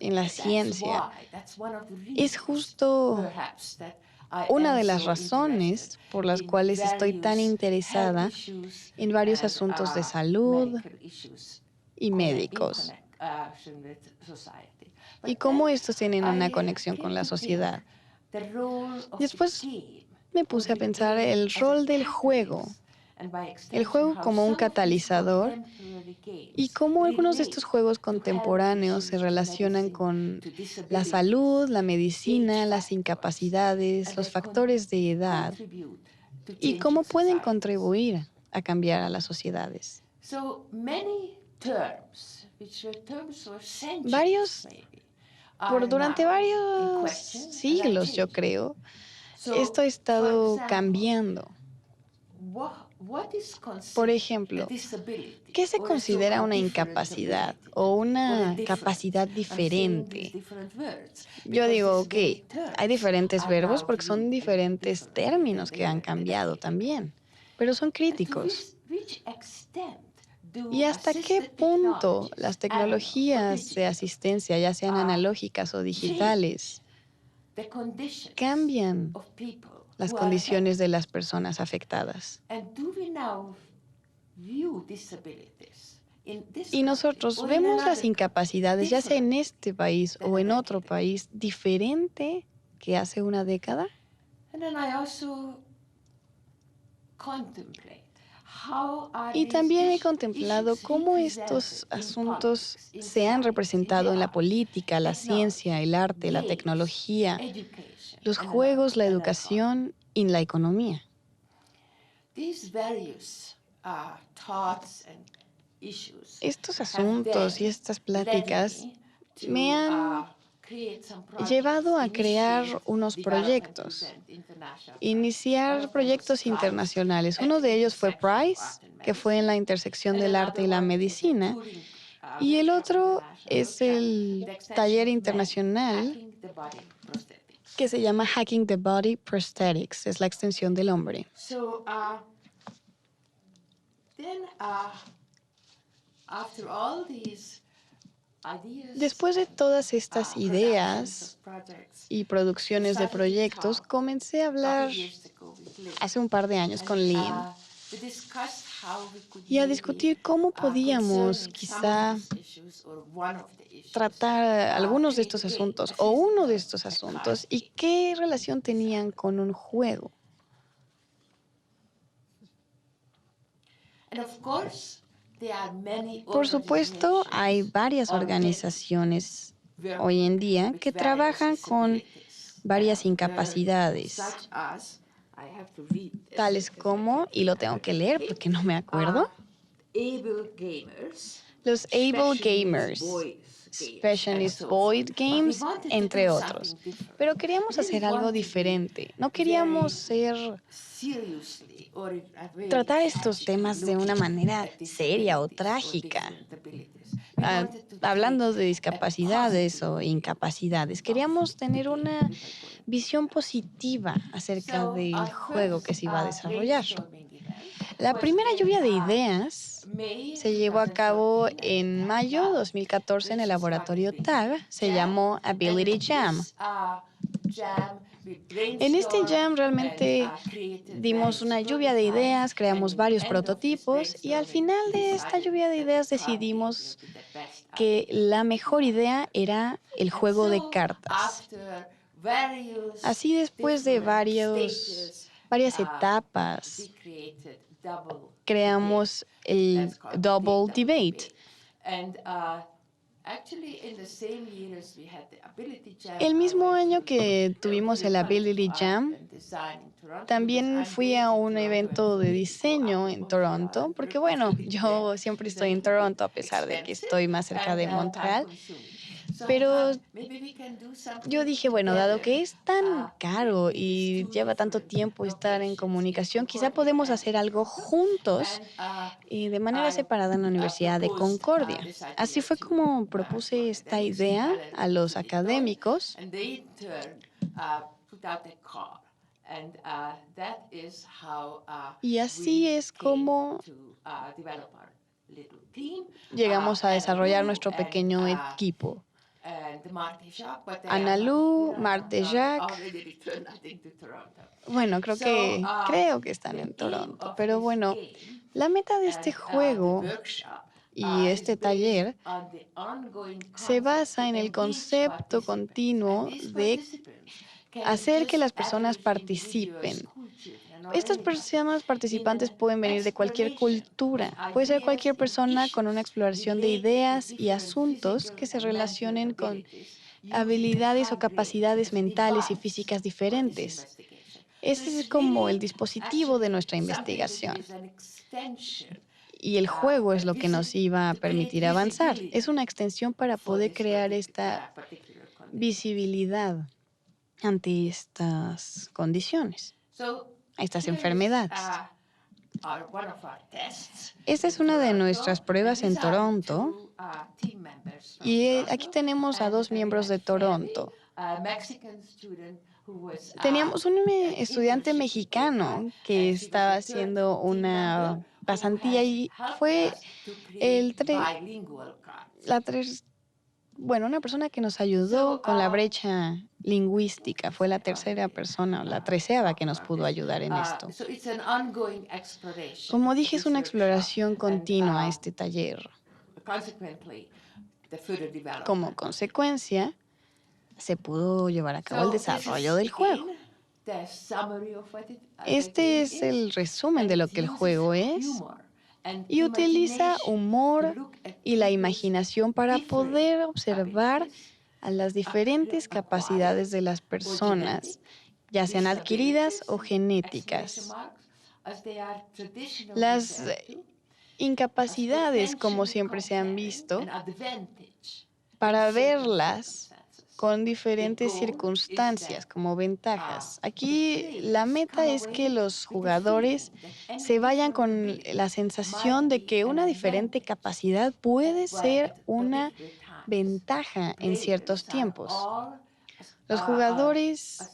en la ciencia. Es justo una de las razones por las cuales estoy tan interesada en varios asuntos de salud y médicos y cómo estos tienen una conexión con la sociedad. Después me puse a pensar el rol del juego. El juego como un catalizador y cómo algunos de estos juegos contemporáneos se relacionan con la salud, la medicina, las incapacidades, los factores de edad y cómo pueden contribuir a cambiar a las sociedades. Durante varios siglos, yo creo, esto ha estado cambiando. Por ejemplo, ¿qué se considera una incapacidad o una capacidad diferente? Yo digo, ok, hay diferentes verbos porque son diferentes términos que han cambiado también, pero son críticos. ¿Y hasta qué punto las tecnologías de asistencia, ya sean analógicas o digitales, cambian las condiciones de las personas afectadas? Y nosotros vemos las incapacidades, ya sea en este país o en otro país, diferente que hace una década. Y también he contemplado cómo estos asuntos se han representado en la política, la ciencia, el arte, la tecnología, los juegos, la educación y la economía. Estos asuntos y estas pláticas me han llevado a crear unos proyectos, iniciar proyectos internacionales. Uno de ellos fue PRIZE, que fue en la intersección del arte y la medicina, y el otro es el taller internacional que se llama Hacking the Body Prosthetics, es la extensión del hombre. Después de todas estas ideas y producciones de proyectos, comencé a hablar hace un par de años con Lynn y a discutir cómo podíamos quizá tratar algunos de estos asuntos o uno de estos asuntos y qué relación tenían con un juego. Por supuesto, hay varias organizaciones hoy en día que trabajan con varias incapacidades tales como, y lo tengo que leer porque no me acuerdo, los Able Gamers, Specialist Boyd Games, entre otros. Pero queríamos hacer algo diferente. No queríamos tratar estos temas de una manera seria o trágica. Hablando de discapacidades o incapacidades, queríamos tener una visión positiva acerca del juego que se iba a desarrollar. La primera lluvia de ideas se llevó a cabo en mayo de 2014 en el laboratorio TAG. Se llamó Ability Jam. En este jam realmente dimos una lluvia de ideas, creamos varios prototipos y al final de esta lluvia de ideas decidimos que la mejor idea era el juego de cartas. Así después de varias etapas, creamos el Double Debate. El mismo año que tuvimos el Ability Jam, también fui a un evento de diseño en Toronto, porque bueno, yo siempre estoy en Toronto a pesar de que estoy más cerca de Montreal. Pero yo dije, bueno, dado que es tan caro y lleva tanto tiempo estar en comunicación, quizá podemos hacer algo juntos y de manera separada en la Universidad de Concordia. Así fue como propuse esta idea a los académicos. Y así es como llegamos a desarrollar nuestro pequeño equipo. Analu, Marthe Jacques. Bueno, creo que están en Toronto. Pero bueno, la meta de este juego y este taller se basa en el concepto continuo de hacer que las personas participen. Estas personas participantes pueden venir de cualquier cultura. Puede ser cualquier persona con una exploración de ideas y asuntos que se relacionen con habilidades o capacidades mentales y físicas diferentes. Ese es como el dispositivo de nuestra investigación. Y el juego es lo que nos iba a permitir avanzar. Es una extensión para poder crear esta visibilidad ante estas condiciones, estas enfermedades. Esta es una de nuestras pruebas en Toronto y aquí tenemos a 2 miembros de Toronto. Teníamos un estudiante mexicano que estaba haciendo una pasantía y fue una persona que nos ayudó con la brecha lingüística. Fue la tercera persona, la 13ª que nos pudo ayudar en esto. Como dije, es una exploración continua este taller. Como consecuencia, se pudo llevar a cabo el desarrollo del juego. Este es el resumen de lo que el juego es. Y utiliza humor y la imaginación para poder observar a las diferentes capacidades de las personas, ya sean adquiridas o genéticas. Las incapacidades, como siempre se han visto, para verlas con diferentes circunstancias como ventajas. Aquí la meta es que los jugadores se vayan con la sensación de que una diferente capacidad puede ser una ventaja en ciertos tiempos. Los jugadores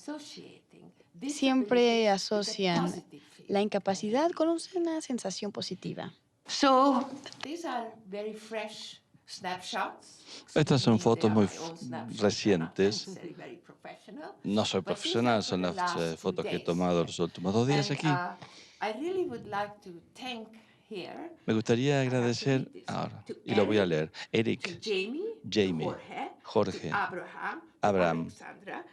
siempre asocian la incapacidad con una sensación positiva. Estas son fotos muy recientes. No soy profesional, son las fotos que he tomado los últimos 2 días aquí. Me gustaría agradecer ahora, y lo voy a leer, Eric, Jamie, Jorge, Abraham,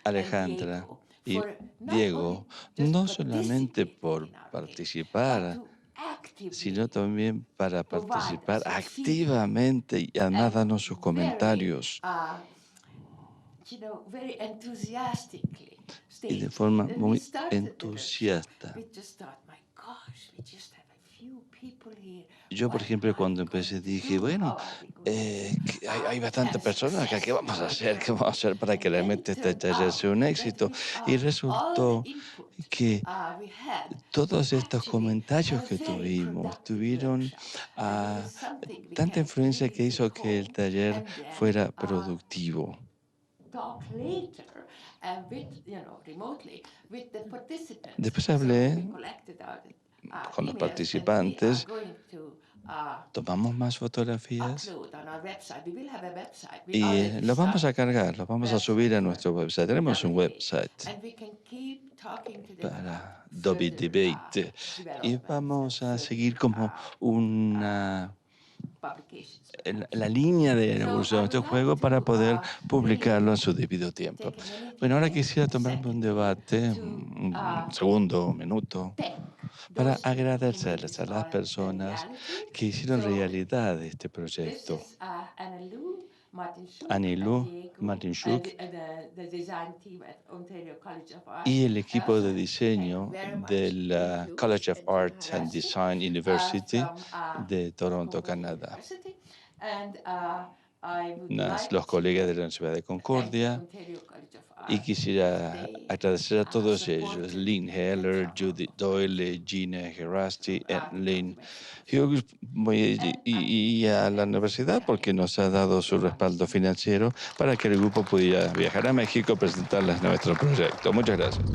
Alejandra y Diego, no solamente por participar, sino también para participar activamente y además darnos sus comentarios. y de forma muy entusiasta. Yo, por ejemplo, cuando empecé dije, bueno, hay bastantes personas acá, ¿qué vamos a hacer? ¿Qué vamos a hacer para que realmente este taller sea un éxito? Y resultó que todos estos comentarios que tuvieron tanta influencia que hizo que el taller fuera productivo. Después hablé con los participantes, tomamos más fotografías y los vamos a cargar, los vamos a subir a nuestro website. Tenemos un website para Dobby Debate y vamos a seguir como la línea de evolución de este juego para poder publicarlo en su debido tiempo. Bueno, ahora quisiera tomarme un debate, un segundo, un minuto, para agradecerles a las personas que hicieron realidad este proyecto. Anilou Martinchuk y el equipo de diseño del College of Art and Design University de Toronto, Canadá. Los colegas de la Universidad de Concordia, y quisiera agradecer a todos ellos, Lynn Heller, Judith Doyle, Gina Gerasti, Lynn Hughes, y a la universidad porque nos ha dado su respaldo financiero para que el grupo pudiera viajar a México a presentarles nuestro proyecto. Muchas gracias.